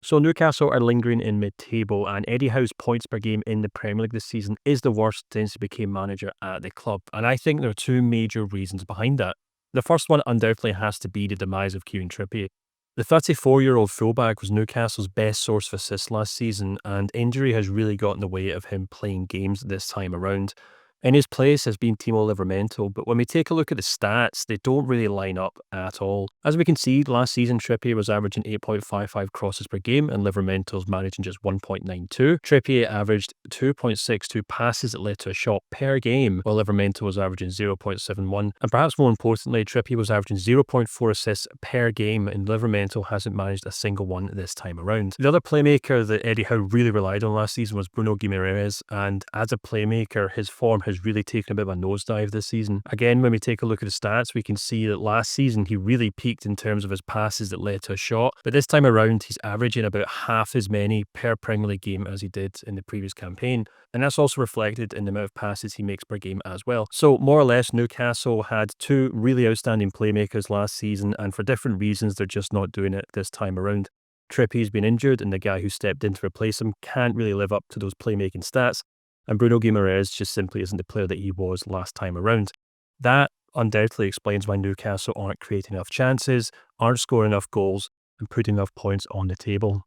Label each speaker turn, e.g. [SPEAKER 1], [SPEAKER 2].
[SPEAKER 1] So Newcastle are lingering in mid-table, and Eddie Howe's points per game in the Premier League this season is the worst since he became manager at the club. And I think there are two major reasons behind that. The first one undoubtedly has to be the demise of Kieran Trippier. The 34-year-old fullback was Newcastle's best source of assists last season, and injury has really got in the way of him playing games this time around. In his place has been Tino Livramento, but when we take a look at the stats, they don't really line up at all. As we can see, last season Trippier was averaging 8.55 crosses per game and Livramento's managing just 1.92. Trippier averaged 2.62 passes that led to a shot per game, while Livramento was averaging 0.71. And perhaps more importantly, Trippier was averaging 0.4 assists per game, and Livramento hasn't managed a single one this time around. The other playmaker that Eddie Howe really relied on last season was Bruno Guimarães, and as a playmaker, his form has really taken a bit of a nosedive this season. Again, when we take a look at the stats, we can see that last season he really peaked in terms of his passes that led to a shot, but this time around he's averaging about half as many per Premier League game as he did in the previous campaign, and that's also reflected in the amount of passes he makes per game as well. So more or less, Newcastle had two really outstanding playmakers last season, and for different reasons they're just not doing it this time around. Trippier's been injured, and the guy who stepped in to replace him can't really live up to those playmaking stats, and Bruno Guimarães just simply isn't the player that he was last time around. That undoubtedly explains why Newcastle aren't creating enough chances, aren't scoring enough goals, and putting enough points on the table.